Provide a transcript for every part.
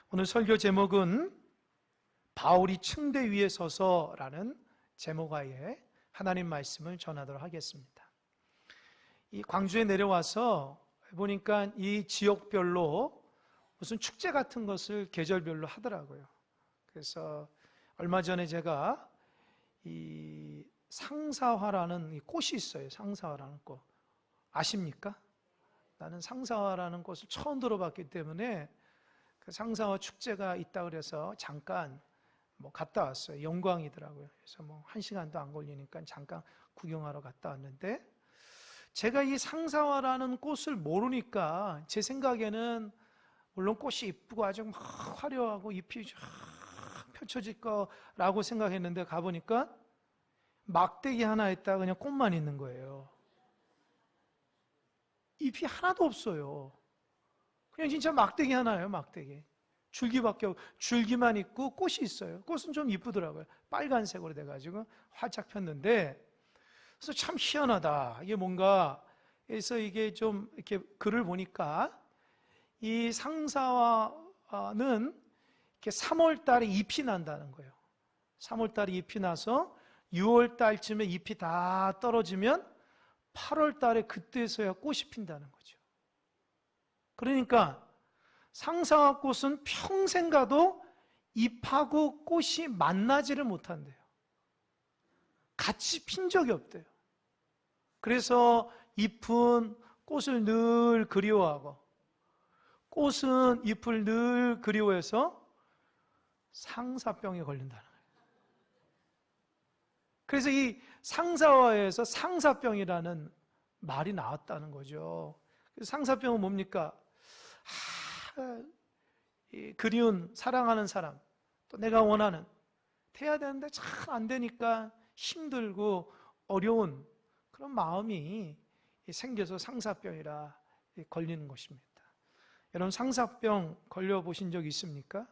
오늘 설교 제목은 바울이 층대 위에 서서라는 제목하에 하나님 말씀을 전하도록 하겠습니다. 이 광주에 내려와서 보니까 이 지역별로 무슨 축제 같은 것을 계절별로 하더라고요. 그래서 얼마 전에 제가 이 상사화라는 이 꽃이 있어요. 상사화라는 꽃 아십니까? 나는 상사화라는 꽃을 처음 들어봤기 때문에 그 상사화 축제가 있다 그래서 잠깐 갔다 왔어요. 영광이더라고요. 그래서 1시간도 안 걸리니까 잠깐 구경하러 갔다 왔는데, 제가 이 상사화라는 꽃을 모르니까 제 생각에는 물론 꽃이 이쁘고 아주 막 화려하고 잎이 쫙 펼쳐질 거라고 생각했는데, 가보니까 막대기 하나 있다가 그냥 꽃만 있는 거예요. 잎이 하나도 없어요. 그냥 진짜 막대기 하나예요. 막대기 줄기밖에 없고, 줄기만 있고 꽃이 있어요. 꽃은 좀 이쁘더라고요. 빨간색으로 돼가지고 활짝 폈는데, 그래서 참 희한하다, 이게 뭔가 해서 이게 좀 이렇게 글을 보니까 이 상사화는 이렇게 3월 달에 잎이 난다는 거예요. 3월 달에 잎이 나서 6월 달쯤에 잎이 다 떨어지면 8월 달에 그때서야 꽃이 핀다는 거죠. 그러니까 상사화 꽃은 평생 가도 잎하고 꽃이 만나지를 못한대요. 같이 핀 적이 없대요. 그래서 잎은 꽃을 늘 그리워하고, 꽃은 잎을 늘 그리워해서 상사병에 걸린다는 거예요. 그래서 이 상사화에서 상사병이라는 말이 나왔다는 거죠. 그래서 상사병은 뭡니까? 그리운 사랑하는 사람, 또 내가 원하는 돼야 되는데 잘 안 되니까 힘들고 어려운 그런 마음이 생겨서 상사병이라 걸리는 것입니다. 여러분, 상사병 걸려보신 적 있습니까?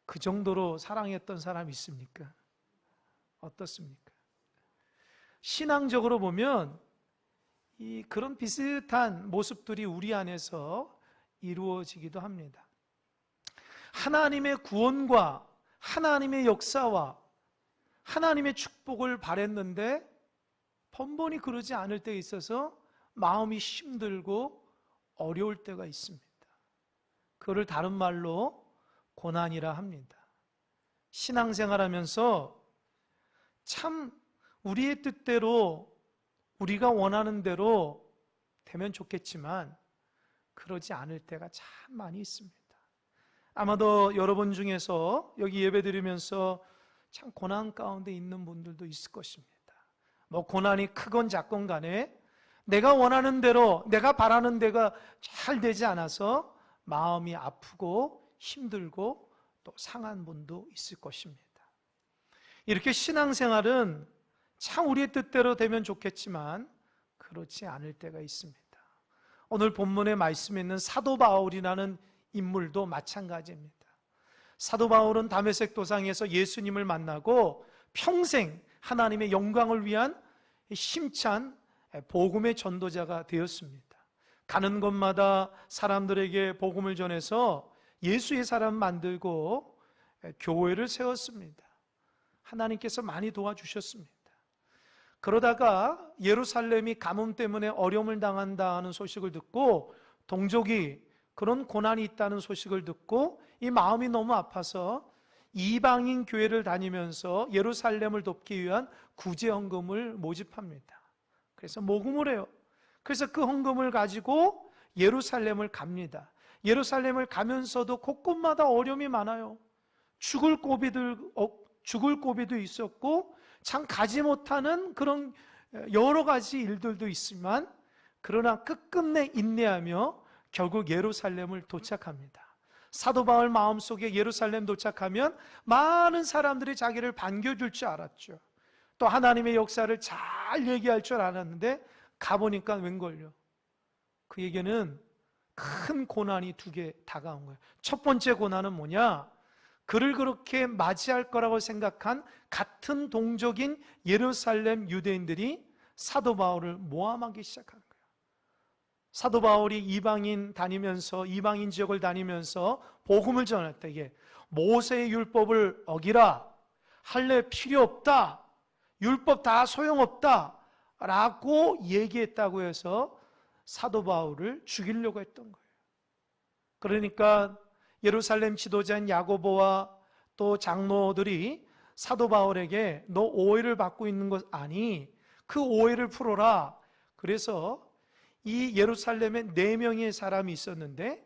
그 정도로 사랑했던 사람 있습니까? 어떻습니까? 신앙적으로 보면 그런 비슷한 모습들이 우리 안에서 이루어지기도 합니다. 하나님의 구원과 하나님의 역사와 하나님의 축복을 바랬는데 번번이 그러지 않을 때에 있어서 마음이 힘들고 어려울 때가 있습니다. 그거를 다른 말로 고난이라 합니다. 신앙생활하면서 참 우리의 뜻대로, 우리가 원하는 대로 되면 좋겠지만 그러지 않을 때가 참 많이 있습니다. 아마도 여러분 중에서 여기 예배 드리면서 참 고난 가운데 있는 분들도 있을 것입니다. 고난이 크건 작건 간에 내가 원하는 대로, 내가 바라는 데가 잘 되지 않아서 마음이 아프고 힘들고 또 상한 분도 있을 것입니다. 이렇게 신앙생활은 참 우리의 뜻대로 되면 좋겠지만 그렇지 않을 때가 있습니다. 오늘 본문의 말씀에 있는 사도 바울이라는 인물도 마찬가지입니다. 사도 바울은 다메섹 도상에서 예수님을 만나고 평생 하나님의 영광을 위한 힘찬 복음의 전도자가 되었습니다. 가는 곳마다 사람들에게 복음을 전해서 예수의 사람 만들고 교회를 세웠습니다. 하나님께서 많이 도와주셨습니다. 그러다가 예루살렘이 가뭄 때문에 어려움을 당한다는 소식을 듣고, 동족이 그런 고난이 있다는 소식을 듣고 이 마음이 너무 아파서 이방인 교회를 다니면서 예루살렘을 돕기 위한 구제 헌금을 모집합니다. 그래서 모금을 해요. 그래서 그 헌금을 가지고 예루살렘을 갑니다. 예루살렘을 가면서도 곳곳마다 어려움이 많아요. 죽을 고비도 있었고 참 가지 못하는 그런 여러 가지 일들도 있지만, 그러나 끝끝내 인내하며 결국 예루살렘을 도착합니다. 사도 바울 마음속에 예루살렘 도착하면 많은 사람들이 자기를 반겨줄 줄 알았죠. 또 하나님의 역사를 잘 얘기할 줄 알았는데 가보니까 웬걸요, 그에게는 큰 고난이 2개 다가온 거예요. 첫 번째 고난은 뭐냐? 그를 그렇게 맞이할 거라고 생각한 같은 동족인 예루살렘 유대인들이 사도 바울을 모함하기 시작하는 거예요. 사도 바울이 이방인 지역을 다니면서 복음을 전할 때에 모세의 율법을 어기라, 할례 필요 없다, 율법 다 소용없다 라고 얘기했다고 해서 사도 바울을 죽이려고 했던 거예요. 그러니까 예루살렘 지도자인 야고보와 또 장로들이 사도 바울에게 너 오해를 받고 있는 것 아니? 그 오해를 풀어라. 그래서 이 예루살렘에 4명의 사람이 있었는데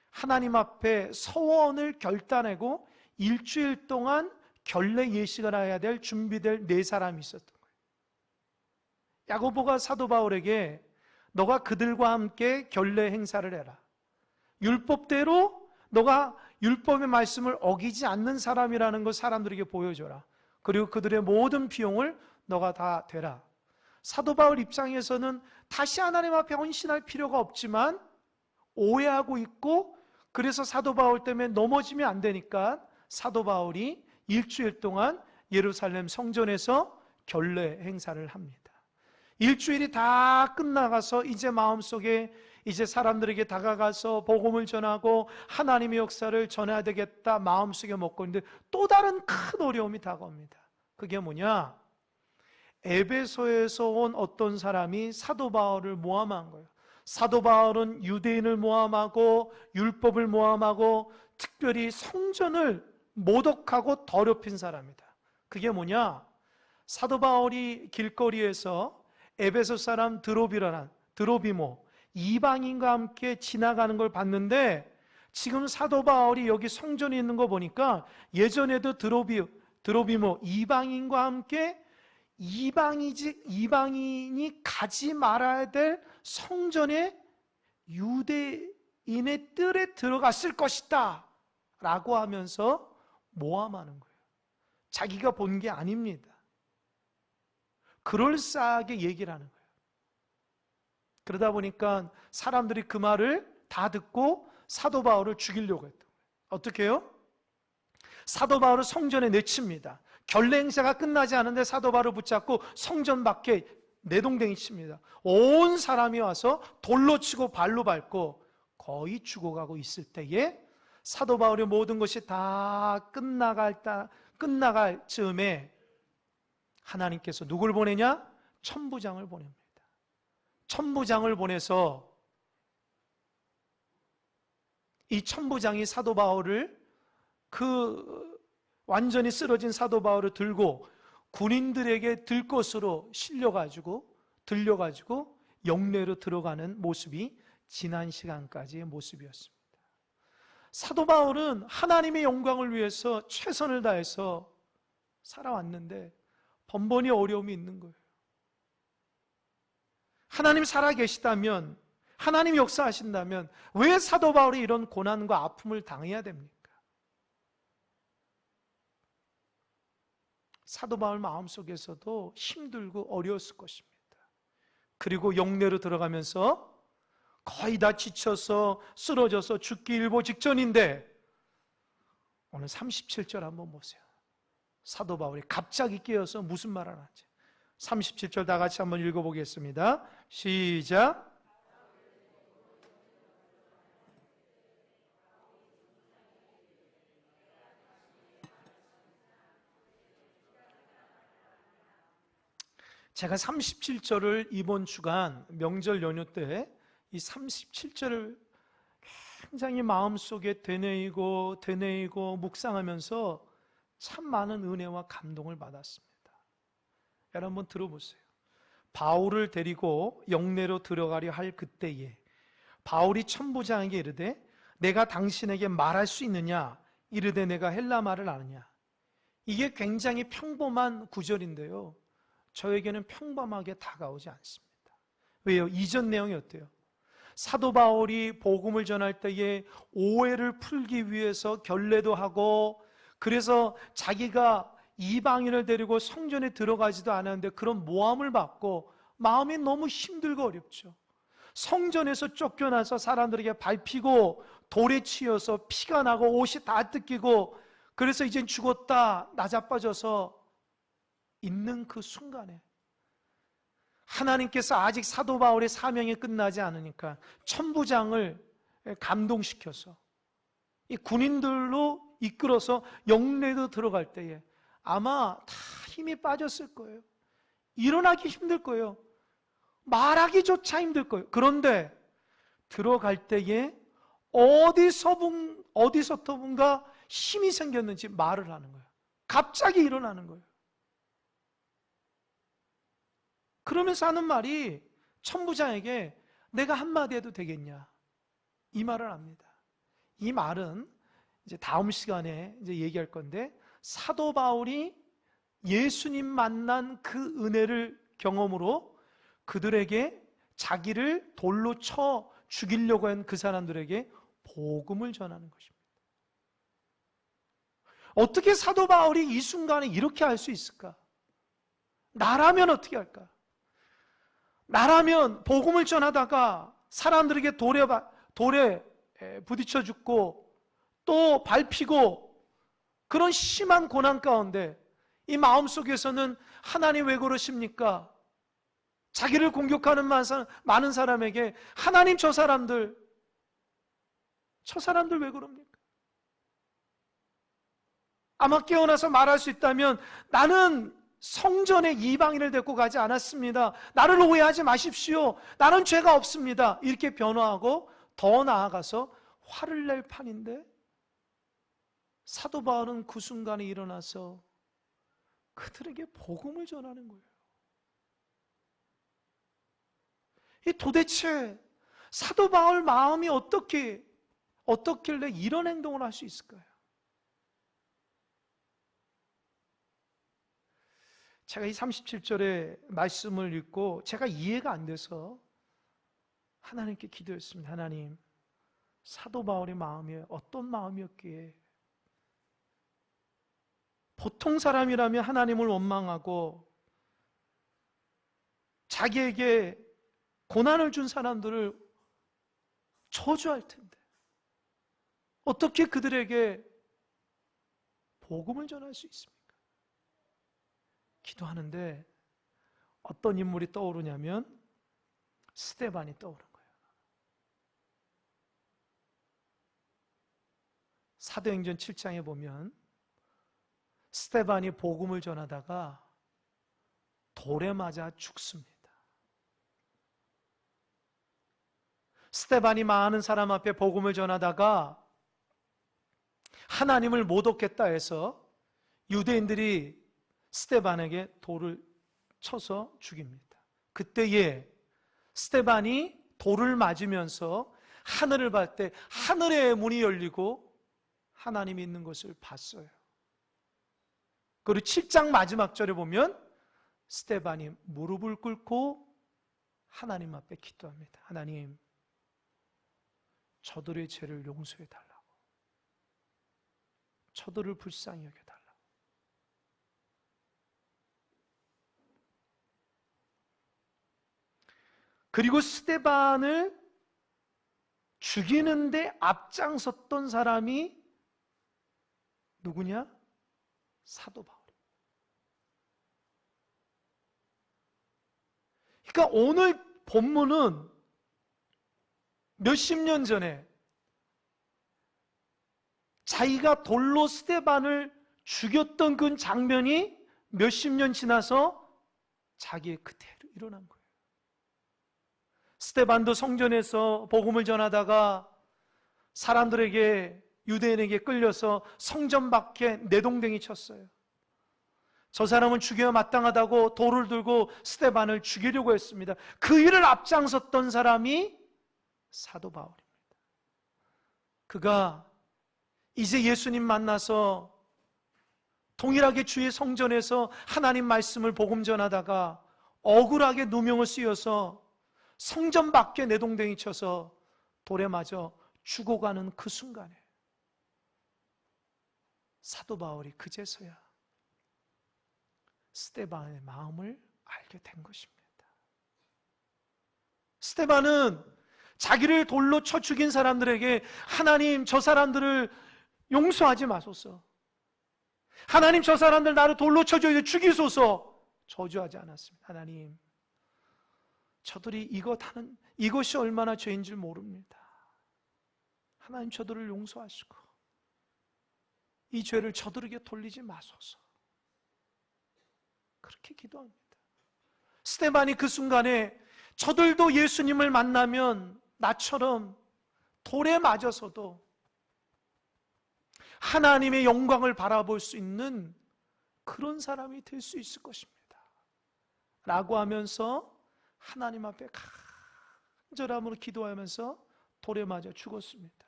하나님 앞에 서원을 결단하고 일주일 동안 결례 예식을 해야 될 준비될 4사람이 있었던 거예요. 야고보가 사도 바울에게 너가 그들과 함께 결례 행사를 해라. 율법대로 너가 율법의 말씀을 어기지 않는 사람이라는 걸 사람들에게 보여줘라. 그리고 그들의 모든 비용을 너가 다 대라. 사도 바울 입장에서는 다시 하나님 앞에 헌신할 필요가 없지만 오해하고 있고, 그래서 사도 바울 때문에 넘어지면 안 되니까 사도 바울이 일주일 동안 예루살렘 성전에서 결례 행사를 합니다. 일주일이 다 끝나가서 이제 마음속에 이제 사람들에게 다가가서 복음을 전하고 하나님의 역사를 전해야 되겠다 마음속에 먹고 있는데 또 다른 큰 어려움이 다가옵니다. 그게 뭐냐? 에베소에서 온 어떤 사람이 사도 바울을 모함한 거예요. 사도 바울은 유대인을 모함하고 율법을 모함하고 특별히 성전을 모독하고 더럽힌 사람이다. 그게 뭐냐? 사도 바울이 길거리에서 에베소 사람 드로비모 이방인과 함께 지나가는 걸 봤는데, 지금 사도 바울이 여기 성전에 있는 거 보니까 예전에도 드로비모 이방인과 함께 이방인이 가지 말아야 될 성전에 유대인의 뜰에 들어갔을 것이다 라고 하면서 모함하는 거예요. 자기가 본 게 아닙니다. 그럴싸하게 얘기를 하는 거예요. 그러다 보니까 사람들이 그 말을 다 듣고 사도 바울을 죽이려고 했던 거예요. 어떻게 해요? 사도 바울을 성전에 내칩니다. 결례 행사가 끝나지 않은데 사도 바울을 붙잡고 성전 밖에 내동댕이 칩니다. 온 사람이 와서 돌로 치고 발로 밟고 거의 죽어가고 있을 때에 사도 바울의 모든 것이 다 끝나갈 즈음에 하나님께서 누굴 보내냐? 천부장을 보냅니다. 천부장을 보내서 이 천부장이 사도 바울을 완전히 쓰러진 사도 바울을 들고 군인들에게 들것으로 들려가지고 영내로 들어가는 모습이 지난 시간까지의 모습이었습니다. 사도 바울은 하나님의 영광을 위해서 최선을 다해서 살아왔는데 번번이 어려움이 있는 거예요. 하나님 살아계시다면, 하나님 역사하신다면 왜 사도 바울이 이런 고난과 아픔을 당해야 됩니까? 사도 바울 마음속에서도 힘들고 어려웠을 것입니다. 그리고 영내로 들어가면서 거의 다 지쳐서 쓰러져서 죽기 일보 직전인데 오늘 37절 한번 보세요. 사도 바울이 갑자기 깨어서 무슨 말을 하는지 37절 다 같이 한번 읽어보겠습니다. 시작. 제가 37절을 이번 주간 명절 연휴 때 이 37절을 굉장히 마음속에 되뇌이고 묵상하면서 참 많은 은혜와 감동을 받았습니다. 여러분 한번 들어보세요. 바울을 데리고 영내로 들어가려 할 그때에 바울이 천부장에게 이르되 내가 당신에게 말할 수 있느냐? 이르되 내가 헬라 말을 아느냐? 이게 굉장히 평범한 구절인데요, 저에게는 평범하게 다가오지 않습니다. 왜요? 이전 내용이 어때요? 사도 바울이 복음을 전할 때에 오해를 풀기 위해서 결례도 하고, 그래서 자기가 이방인을 데리고 성전에 들어가지도 않았는데 그런 모함을 받고 마음이 너무 힘들고 어렵죠. 성전에서 쫓겨나서 사람들에게 밟히고 돌에 치여서 피가 나고 옷이 다 뜯기고, 그래서 이젠 죽었다 나자빠져서 있는 그 순간에 하나님께서 아직 사도 바울의 사명이 끝나지 않으니까 천부장을 감동시켜서 이 군인들로 이끌어서 영내도 들어갈 때에 아마 다 힘이 빠졌을 거예요. 일어나기 힘들 거예요. 말하기조차 힘들 거예요. 그런데 들어갈 때에 어디서부터 힘이 생겼는지 말을 하는 거예요. 갑자기 일어나는 거예요. 그러면서 하는 말이 천부장에게 내가 한마디 해도 되겠냐? 이 말을 합니다. 이 말은 이제 다음 시간에 이제 얘기할 건데, 사도 바울이 예수님 만난 그 은혜를 경험으로 그들에게 자기를 돌로 쳐 죽이려고 한 그 사람들에게 복음을 전하는 것입니다. 어떻게 사도 바울이 이 순간에 이렇게 할 수 있을까? 나라면 어떻게 할까? 나라면 복음을 전하다가 사람들에게 돌에 부딪혀 죽고 또 밟히고 그런 심한 고난 가운데 이 마음속에서는 하나님 왜 그러십니까? 자기를 공격하는 많은 사람에게 하나님 저 사람들 왜 그럽니까? 아마 깨어나서 말할 수 있다면 나는 성전에 이방인을 데리고 가지 않았습니다. 나를 오해하지 마십시오. 나는 죄가 없습니다. 이렇게 변화하고 더 나아가서 화를 낼 판인데 사도 바울은 그 순간에 일어나서 그들에게 복음을 전하는 거예요. 이 도대체 사도 바울 마음이 어떻길래 이런 행동을 할 수 있을까요? 제가 이 37절의 말씀을 읽고 제가 이해가 안 돼서 하나님께 기도했습니다. 하나님, 사도 바울의 마음이 어떤 마음이었기에 보통 사람이라면 하나님을 원망하고 자기에게 고난을 준 사람들을 저주할 텐데 어떻게 그들에게 복음을 전할 수 있습니까? 기도하는데 어떤 인물이 떠오르냐면 스데반이 떠오른 거예요. 사도행전 7장에 보면 스데반이 복음을 전하다가 돌에 맞아 죽습니다. 스데반이 많은 사람 앞에 복음을 전하다가 하나님을 모독했다 해서 유대인들이 스데반에게 돌을 쳐서 죽입니다. 그때에 스데반이 돌을 맞으면서 하늘을 볼 때 하늘의 문이 열리고 하나님이 있는 것을 봤어요. 그리고 7장 마지막 절에 보면 스데반이 무릎을 꿇고 하나님 앞에 기도합니다. 하나님, 저들의 죄를 용서해 달라고, 저들을 불쌍히 여겨 달라고. 그리고 스데반을 죽이는데 앞장섰던 사람이 누구냐? 사도 바울. 그러니까 오늘 본문은 몇십 년 전에 자기가 돌로 스데반을 죽였던 그 장면이 몇십 년 지나서 자기의 그대로 일어난 거예요. 스데반도 성전에서 복음을 전하다가 사람들에게, 유대인에게 끌려서 성전 밖에 내동댕이 쳤어요. 저 사람은 죽여야 마땅하다고 돌을 들고 스데반을 죽이려고 했습니다. 그 일을 앞장섰던 사람이 사도 바울입니다. 그가 이제 예수님 만나서 동일하게 주의 성전에서 하나님 말씀을 복음 전하다가 억울하게 누명을 씌워서 성전 밖에 내동댕이 쳐서 돌에 맞아 죽어가는 그 순간에 사도 바울이 그제서야 스데반의 마음을 알게 된 것입니다. 스데반은 자기를 돌로 쳐 죽인 사람들에게 하나님, 저 사람들을 용서하지 마소서, 하나님, 저 사람들 나를 돌로 쳐 죽이소서 저주하지 않았습니다. 하나님, 저들이 이것이 얼마나 죄인 줄 모릅니다. 하나님 저들을 용서하시고 이 죄를 저들에게 돌리지 마소서. 그렇게 기도합니다. 스데반이 그 순간에 저들도 예수님을 만나면 나처럼 돌에 맞아서도 하나님의 영광을 바라볼 수 있는 그런 사람이 될 수 있을 것입니다 라고 하면서 하나님 앞에 간절함으로 기도하면서 돌에 맞아 죽었습니다.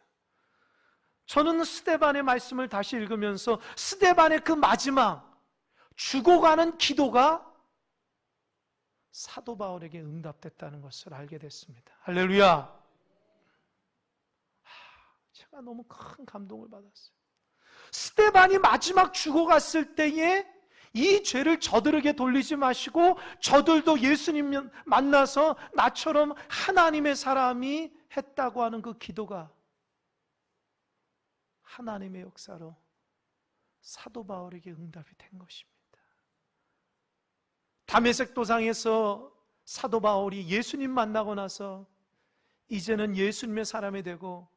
저는 스데반의 말씀을 다시 읽으면서 스데반의 그 마지막 죽어가는 기도가 사도 바울에게 응답됐다는 것을 알게 됐습니다. 할렐루야. 제가 너무 큰 감동을 받았어요. 스데반이 마지막 죽어갔을 때에 이 죄를 저들에게 돌리지 마시고 저들도 예수님 만나서 나처럼 하나님의 사람이 했다고 하는 그 기도가 하나님의 역사로 사도 바울에게 응답이 된 것입니다. 다메섹 도상에서 사도 바울이 예수님 만나고 나서 이제는 예수님의 사람이 되고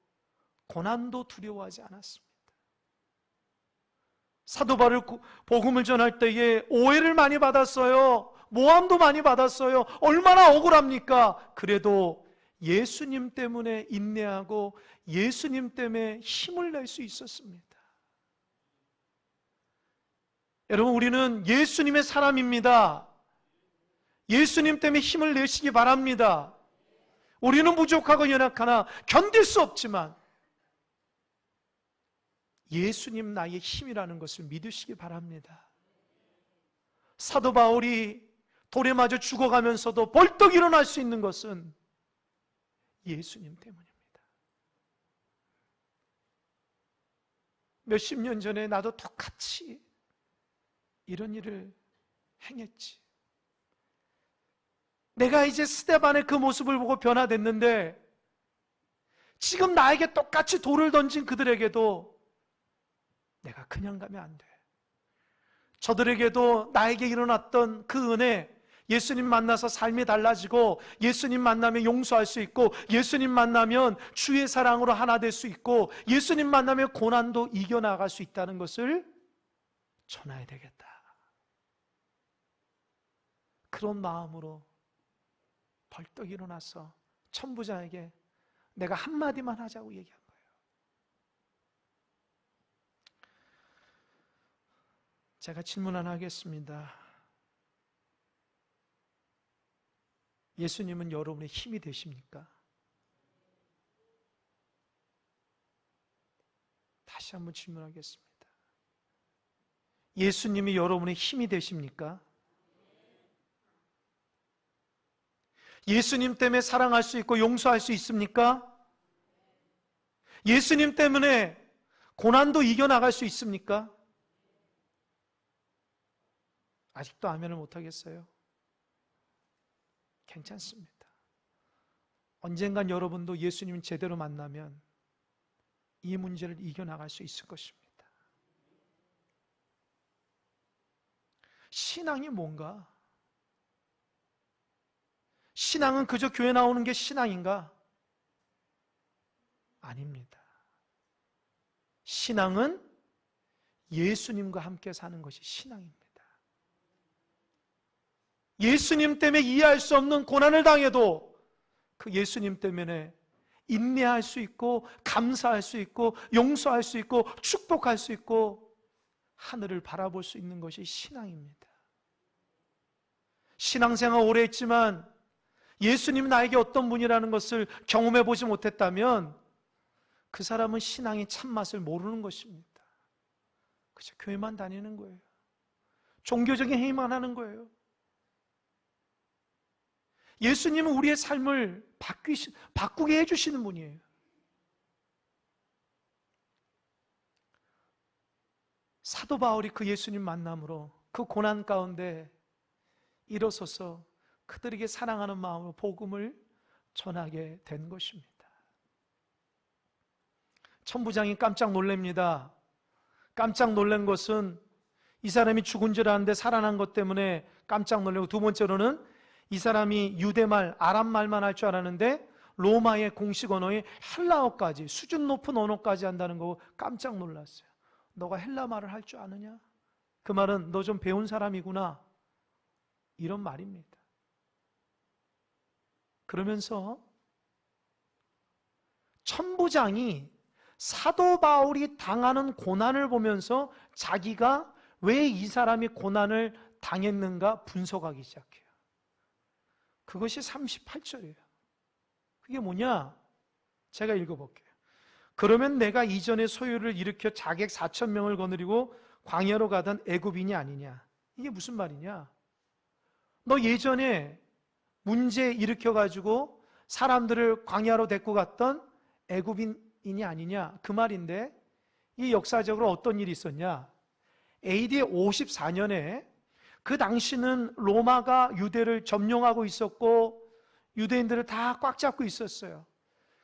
고난도 두려워하지 않았습니다. 사도 바울 복음을 전할 때에 오해를 많이 받았어요. 모함도 많이 받았어요. 얼마나 억울합니까? 그래도 예수님 때문에 인내하고 예수님 때문에 힘을 낼 수 있었습니다. 여러분, 우리는 예수님의 사람입니다. 예수님 때문에 힘을 내시기 바랍니다. 우리는 부족하고 연약하나 견딜 수 없지만 예수님 나의 힘이라는 것을 믿으시기 바랍니다. 사도 바울이 돌에 맞아 죽어가면서도 벌떡 일어날 수 있는 것은 예수님 때문입니다. 몇십 년 전에 나도 똑같이 이런 일을 행했지. 내가 이제 스데반의 그 모습을 보고 변화됐는데 지금 나에게 똑같이 돌을 던진 그들에게도 내가 그냥 가면 안 돼. 저들에게도 나에게 일어났던 그 은혜, 예수님 만나서 삶이 달라지고 예수님 만나면 용서할 수 있고 예수님 만나면 주의 사랑으로 하나 될 수 있고 예수님 만나면 고난도 이겨나갈 수 있다는 것을 전해야 되겠다. 그런 마음으로 벌떡 일어나서 천부장에게 내가 한마디만 하자고 얘기한 거예요. 제가 질문 하나 하겠습니다. 예수님은 여러분의 힘이 되십니까? 다시 한번 질문하겠습니다. 예수님이 여러분의 힘이 되십니까? 예수님 때문에 사랑할 수 있고 용서할 수 있습니까? 예수님 때문에 고난도 이겨나갈 수 있습니까? 아직도 아멘을 못하겠어요? 괜찮습니다. 언젠간 여러분도 예수님 제대로 만나면 이 문제를 이겨나갈 수 있을 것입니다. 신앙이 뭔가? 신앙은 그저 교회 나오는 게 신앙인가? 아닙니다. 신앙은 예수님과 함께 사는 것이 신앙입니다. 예수님 때문에 이해할 수 없는 고난을 당해도 그 예수님 때문에 인내할 수 있고 감사할 수 있고 용서할 수 있고 축복할 수 있고 하늘을 바라볼 수 있는 것이 신앙입니다. 신앙생활 오래 했지만 예수님이 나에게 어떤 분이라는 것을 경험해 보지 못했다면 그 사람은 신앙의 참맛을 모르는 것입니다. 그저 교회만 다니는 거예요. 종교적인 행위만 하는 거예요. 예수님은 우리의 삶을 바꾸게 해주시는 분이에요. 사도 바울이 그 예수님 만남으로 그 고난 가운데 일어서서 그들에게 사랑하는 마음으로 복음을 전하게 된 것입니다. 천부장이 깜짝 놀랍니다. 깜짝 놀란 것은 이 사람이 죽은 줄 아는데 살아난 것 때문에 깜짝 놀라고, 두 번째로는 이 사람이 유대말, 아람말만 할 줄 알았는데 로마의 공식 언어인 헬라어까지, 수준 높은 언어까지 한다는 거 깜짝 놀랐어요. 너가 헬라 말을 할 줄 아느냐? 그 말은 너 좀 배운 사람이구나, 이런 말입니다. 그러면서 천부장이 사도 바울이 당하는 고난을 보면서 자기가 왜 이 사람이 고난을 당했는가 분석하기 시작해요. 그것이 38절이에요. 그게 뭐냐? 제가 읽어볼게요. 그러면 내가 이전에 소유를 일으켜 자객 4,000명을 거느리고 광야로 가던 애굽인이 아니냐? 이게 무슨 말이냐? 너 예전에 문제 일으켜가지고 사람들을 광야로 데리고 갔던 애굽인이 아니냐? 그 말인데, 이 역사적으로 어떤 일이 있었냐? AD 54년에 그 당시는 로마가 유대를 점령하고 있었고 유대인들을 다 꽉 잡고 있었어요.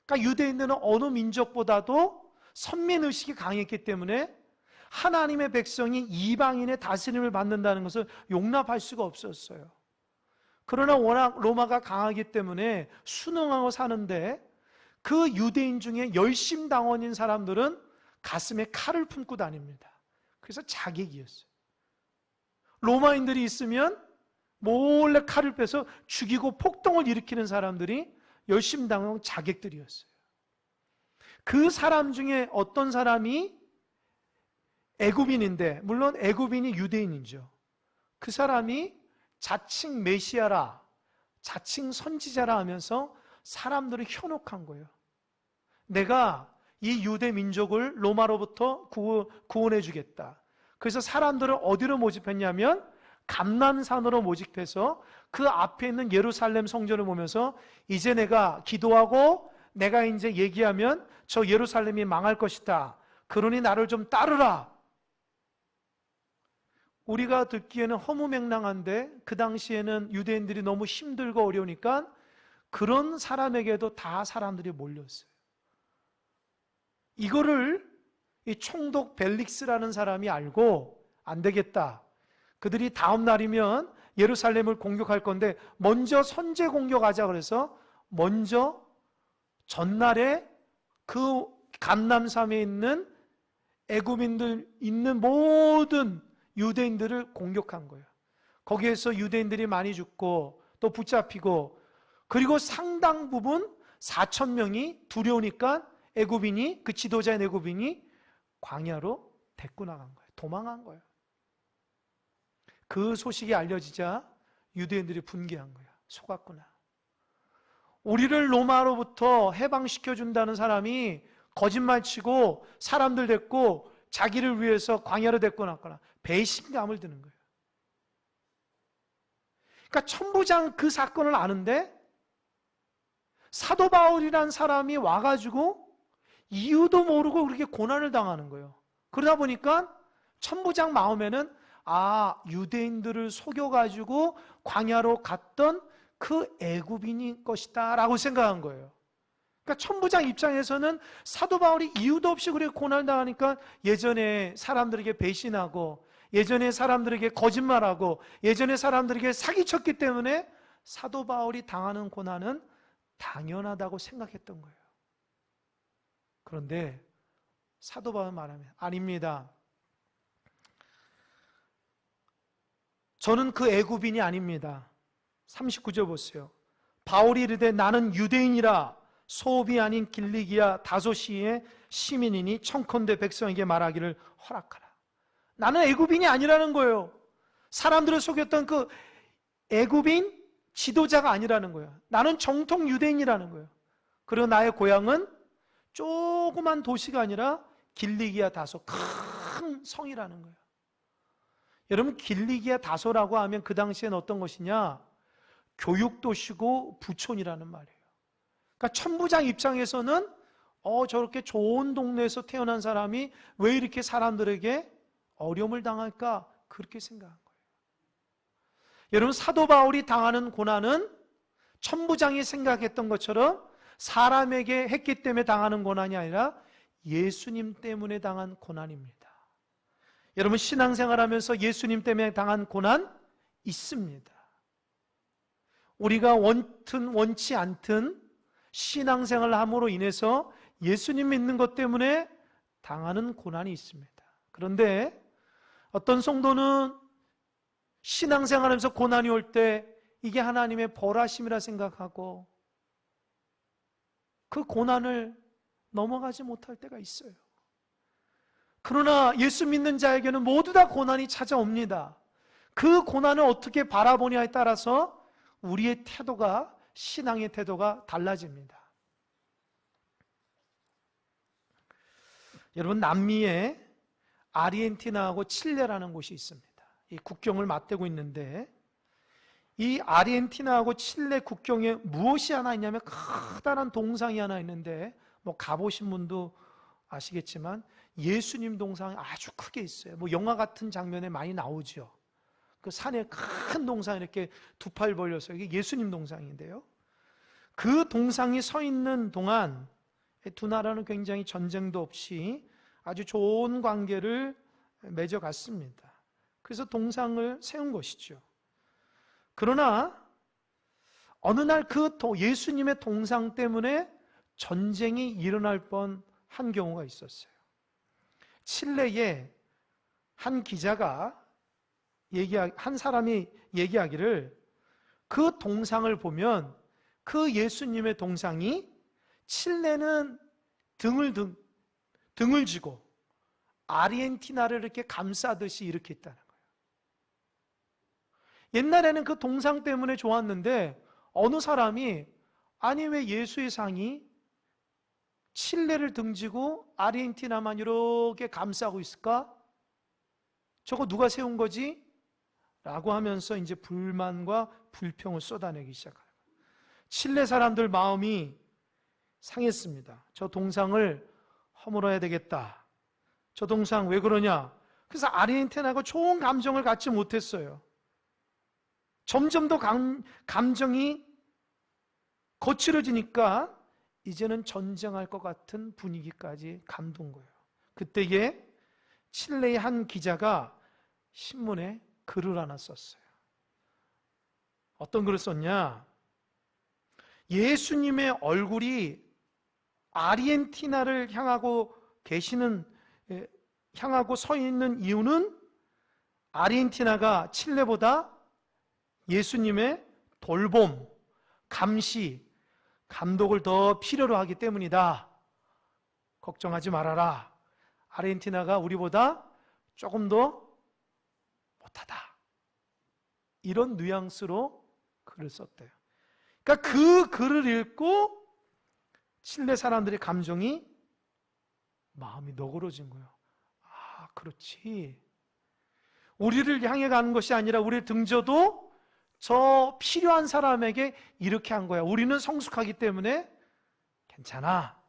그러니까 유대인들은 어느 민족보다도 선민의식이 강했기 때문에 하나님의 백성이 이방인의 다스림을 받는다는 것을 용납할 수가 없었어요. 그러나 워낙 로마가 강하기 때문에 순응하고 사는데, 그 유대인 중에 열심당원인 사람들은 가슴에 칼을 품고 다닙니다. 그래서 자객이었어요. 로마인들이 있으면 몰래 칼을 빼서 죽이고 폭동을 일으키는 사람들이 열심당원 자객들이었어요. 그 사람 중에 어떤 사람이 애굽인인데, 물론 애굽인이 유대인이죠. 그 사람이 자칭 메시아라, 자칭 선지자라 하면서 사람들을 현혹한 거예요. 내가 이 유대 민족을 로마로부터 구원해 주겠다. 그래서 사람들을 어디로 모집했냐면 감난산으로 모집해서 그 앞에 있는 예루살렘 성전을 보면서 이제 내가 기도하고 내가 이제 얘기하면 저 예루살렘이 망할 것이다. 그러니 나를 좀 따르라. 우리가 듣기에는 허무맹랑한데 그 당시에는 유대인들이 너무 힘들고 어려우니까 그런 사람에게도 다 사람들이 몰렸어요. 이거를 이 총독 벨릭스라는 사람이 알고 안 되겠다. 그들이 다음 날이면 예루살렘을 공격할 건데 먼저 선제 공격하자 그래서 먼저 전날에 그 감남산에 있는 애굽인들 있는 모든 유대인들을 공격한 거예요. 거기에서 유대인들이 많이 죽고 또 붙잡히고, 그리고 상당 부분 4,000명이 두려우니까 애굽인이, 그 지도자인 애굽인이 광야로 데리고 나간 거예요. 도망한 거예요. 그 소식이 알려지자 유대인들이 분개한 거예요. 속았구나. 우리를 로마로부터 해방시켜준다는 사람이 거짓말치고 사람들 데리고 자기를 위해서 광야로 데리고 났거나 배신감을 드는 거예요. 그러니까 천부장 그 사건을 아는데 사도 바울이란 사람이 와가지고 이유도 모르고 그렇게 고난을 당하는 거예요. 그러다 보니까 천부장 마음에는 유대인들을 속여가지고 광야로 갔던 그 애굽인일 것이다 라고 생각한 거예요. 그러니까 천부장 입장에서는 사도 바울이 이유도 없이 그렇게 고난을 당하니까 예전에 사람들에게 배신하고 예전에 사람들에게 거짓말하고 예전에 사람들에게 사기쳤기 때문에 사도 바울이 당하는 고난은 당연하다고 생각했던 거예요. 그런데 사도 바울은 말하면 아닙니다. 저는 그 애굽인이 아닙니다. 39절 보세요. 바울이 이르되 나는 유대인이라 소읍이 아닌 길리기아 다소시의 시민이니 청컨대 백성에게 말하기를 허락하라. 나는 애굽인이 아니라는 거예요. 사람들을 속였던 그 애굽인 지도자가 아니라는 거예요. 나는 정통 유대인이라는 거예요. 그리고 나의 고향은 조그만 도시가 아니라 길리기아 다소, 큰 성이라는 거예요. 여러분, 길리기아 다소라고 하면 그 당시엔 어떤 것이냐? 교육도시고 부촌이라는 말이에요. 그러니까 천부장 입장에서는 저렇게 좋은 동네에서 태어난 사람이 왜 이렇게 사람들에게 어려움을 당할까? 그렇게 생각한 거예요. 여러분, 사도 바울이 당하는 고난은 천부장이 생각했던 것처럼 사람에게 했기 때문에 당하는 고난이 아니라 예수님 때문에 당한 고난입니다. 여러분, 신앙생활하면서 예수님 때문에 당한 고난 있습니다. 우리가 원튼 원치 않든 신앙생활을 함으로 인해서 예수님 믿는 것 때문에 당하는 고난이 있습니다. 그런데 어떤 성도는 신앙생활하면서 고난이 올 때 이게 하나님의 벌하심이라 생각하고 그 고난을 넘어가지 못할 때가 있어요. 그러나 예수 믿는 자에게는 모두 다 고난이 찾아옵니다. 그 고난을 어떻게 바라보냐에 따라서 우리의 태도가, 신앙의 태도가 달라집니다. 여러분, 남미에 아르헨티나하고 칠레라는 곳이 있습니다. 이 국경을 맞대고 있는데 이 아르헨티나하고 칠레 국경에 무엇이 하나 있냐면 커다란 동상이 하나 있는데 뭐 가보신 분도 아시겠지만 예수님 동상이 아주 크게 있어요. 뭐 영화 같은 장면에 많이 나오죠. 그 산에 큰 동상 이렇게 두 팔 벌려서 이게 예수님 동상인데요. 그 동상이 서 있는 동안 두 나라는 굉장히 전쟁도 없이 아주 좋은 관계를 맺어갔습니다. 그래서 동상을 세운 것이죠. 그러나 어느 날 그 예수님의 동상 때문에 전쟁이 일어날 뻔한 경우가 있었어요. 칠레의 한 기자가 한 사람이 얘기하기를 그 동상을 보면 그 예수님의 동상이 칠레는 등을 쥐고 아르헨티나를 이렇게 감싸듯이 이렇게 있다는 거예요. 옛날에는 그 동상 때문에 좋았는데 어느 사람이 아니 왜 예수의 상이 칠레를 등지고 아르헨티나만 이렇게 감싸고 있을까? 저거 누가 세운 거지? 라고 하면서 이제 불만과 불평을 쏟아내기 시작하는 거예요. 칠레 사람들 마음이 상했습니다. 저 동상을 허물어야 되겠다. 저 동상 왜 그러냐? 그래서 아르헨티나가 좋은 감정을 갖지 못했어요. 점점 더 감정이 거칠어지니까 이제는 전쟁할 것 같은 분위기까지 감둔 거예요. 그때에 칠레의 한 기자가 신문에 글을 하나 썼어요. 어떤 글을 썼냐? 예수님의 얼굴이 아르헨티나를 향하고 향하고 서 있는 이유는 아르헨티나가 칠레보다 예수님의 돌봄, 감시, 감독을 더 필요로 하기 때문이다. 걱정하지 말아라. 아르헨티나가 우리보다 조금 더 못하다. 이런 뉘앙스로 글을 썼대요. 그러니까 그 글을 읽고 칠레 사람들의 감정이 마음이 너그러진 거예요. 아, 그렇지. 우리를 향해 가는 것이 아니라 우리를 등져도 저 필요한 사람에게 이렇게 한 거야. 우리는 성숙하기 때문에 괜찮아.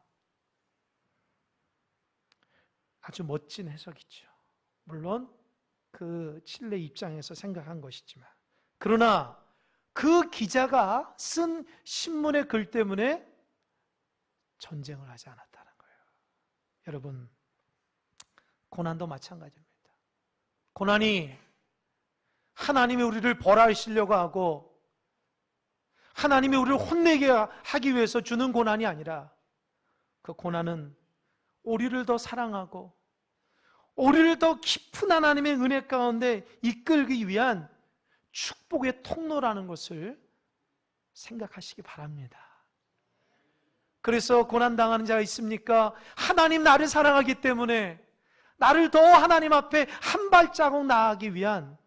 아주 멋진 해석이죠. 물론 그 칠레 입장에서 생각한 것이지만, 그러나 그 기자가 쓴 신문의 글 때문에 전쟁을 하지 않았다는 거예요. 여러분, 고난도 마찬가지입니다. 고난이 하나님이 우리를 벌하시려고 하고 하나님이 우리를 혼내게 하기 위해서 주는 고난이 아니라 그 고난은 우리를 더 사랑하고 우리를 더 깊은 하나님의 은혜 가운데 이끌기 위한 축복의 통로라는 것을 생각하시기 바랍니다. 그래서 고난당하는 자가 있습니까? 하나님 나를 사랑하기 때문에 나를 더 하나님 앞에 한 발자국 나아가기 위한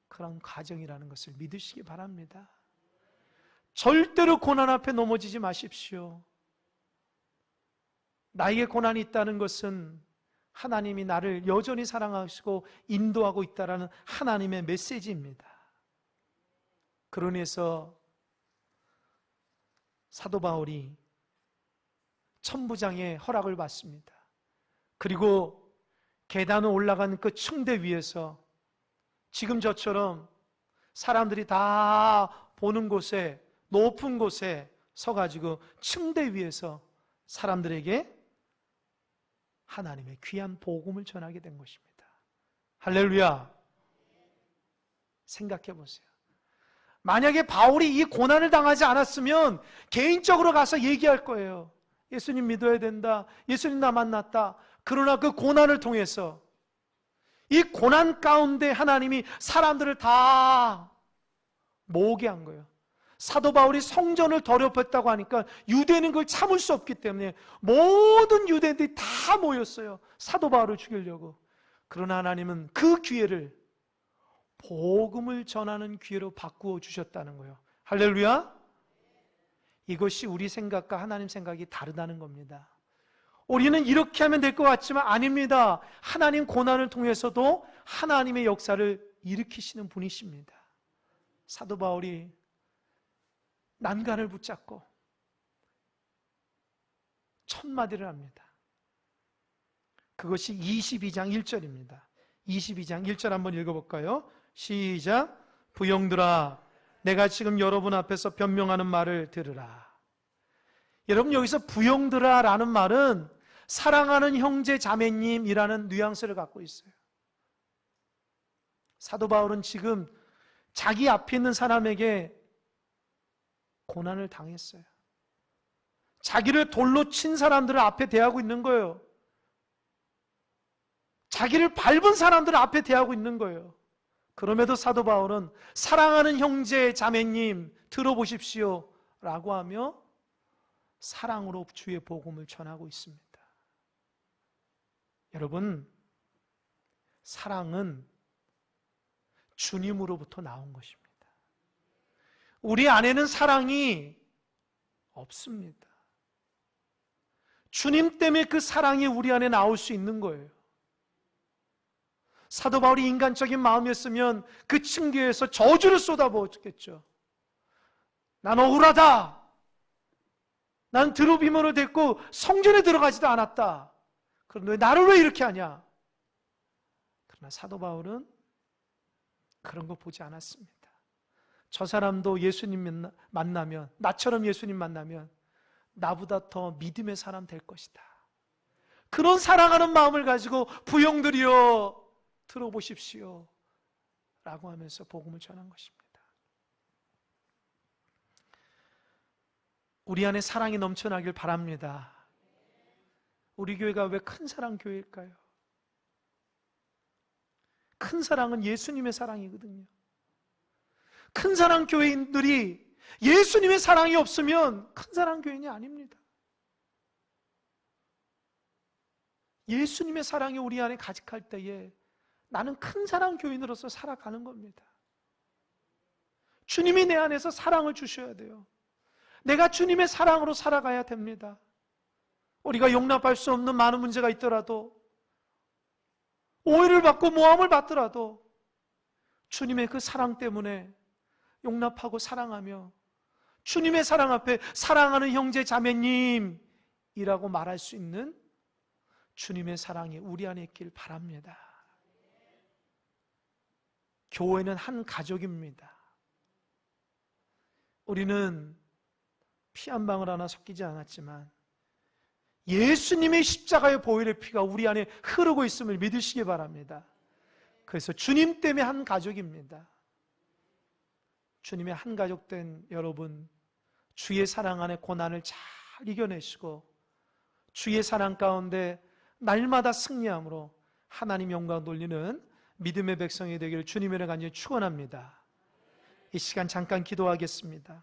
그런 과정이라는 것을 믿으시기 바랍니다. 절대로 고난 앞에 넘어지지 마십시오. 나에게 고난이 있다는 것은 하나님이 나를 여전히 사랑하시고 인도하고 있다는 하나님의 메시지입니다. 그러니 해서 사도 바울이 천부장의 허락을 받습니다. 그리고 계단을 올라간 그 층대 위에서 지금 저처럼 사람들이 다 보는 곳에, 높은 곳에 서가지고 층대 위에서 사람들에게 하나님의 귀한 복음을 전하게 된 것입니다. 할렐루야. 생각해 보세요. 만약에 바울이 이 고난을 당하지 않았으면 개인적으로 가서 얘기할 거예요. 예수님 믿어야 된다. 예수님 나 만났다. 그러나 그 고난을 통해서 이 고난 가운데 하나님이 사람들을 다 모으게 한 거예요. 사도 바울이 성전을 더럽혔다고 하니까 유대인은 그걸 참을 수 없기 때문에 모든 유대인들이 다 모였어요. 사도 바울을 죽이려고. 그러나 하나님은 그 기회를 복음을 전하는 기회로 바꾸어 주셨다는 거예요. 할렐루야. 이것이 우리 생각과 하나님 생각이 다르다는 겁니다. 우리는 이렇게 하면 될 것 같지만 아닙니다. 하나님 고난을 통해서도 하나님의 역사를 일으키시는 분이십니다. 사도 바울이 난간을 붙잡고 첫마디를 합니다. 그것이 22장 1절입니다. 22장 1절 한번 읽어볼까요? 시작. 부형들아, 내가 지금 여러분 앞에서 변명하는 말을 들으라. 여러분, 여기서 부형들아 라는 말은 사랑하는 형제 자매님이라는 뉘앙스를 갖고 있어요. 사도 바울은 지금 자기 앞에 있는 사람에게 고난을 당했어요. 자기를 돌로 친 사람들을 앞에 대하고 있는 거예요. 자기를 밟은 사람들을 앞에 대하고 있는 거예요. 그럼에도 사도 바울은 사랑하는 형제 자매님 들어보십시오 라고 하며 사랑으로 주의 복음을 전하고 있습니다. 여러분, 사랑은 주님으로부터 나온 것입니다. 우리 안에는 사랑이 없습니다. 주님 때문에 그 사랑이 우리 안에 나올 수 있는 거예요. 사도 바울이 인간적인 마음이었으면 그 층계에서 저주를 쏟아부었겠죠. 난 억울하다. 난 드루비몬을 데리고 성전에 들어가지도 않았다. 그런데 나를 왜 이렇게 하냐? 그러나 사도 바울은 그런 거 보지 않았습니다. 저 사람도 예수님 만나면, 나처럼 예수님 만나면 나보다 더 믿음의 사람 될 것이다. 그런 사랑하는 마음을 가지고 부형들이여 들어보십시오 라고 하면서 복음을 전한 것입니다. 우리 안에 사랑이 넘쳐나길 바랍니다. 우리 교회가 왜 큰 사랑 교회일까요? 큰 사랑은 예수님의 사랑이거든요. 큰 사랑 교회인들이 예수님의 사랑이 없으면 큰 사랑 교인이 아닙니다. 예수님의 사랑이 우리 안에 가득할 때에 나는 큰 사랑 교인으로서 살아가는 겁니다. 주님이 내 안에서 사랑을 주셔야 돼요. 내가 주님의 사랑으로 살아가야 됩니다. 우리가 용납할 수 없는 많은 문제가 있더라도, 오해를 받고 모함을 받더라도 주님의 그 사랑 때문에 용납하고 사랑하며 주님의 사랑 앞에 사랑하는 형제 자매님이라고 말할 수 있는 주님의 사랑이 우리 안에 있길 바랍니다. 교회는 한 가족입니다. 우리는 피 한 방울 하나 섞이지 않았지만 예수님의 십자가의 보혈의 피가 우리 안에 흐르고 있음을 믿으시기 바랍니다. 그래서 주님 때문에 한 가족입니다. 주님의 한 가족 된 여러분, 주의 사랑 안에 고난을 잘 이겨내시고 주의 사랑 가운데 날마다 승리함으로 하나님 영광 돌리는 믿음의 백성이 되기를 주님의 간절히 축원합니다. 이 시간 잠깐 기도하겠습니다.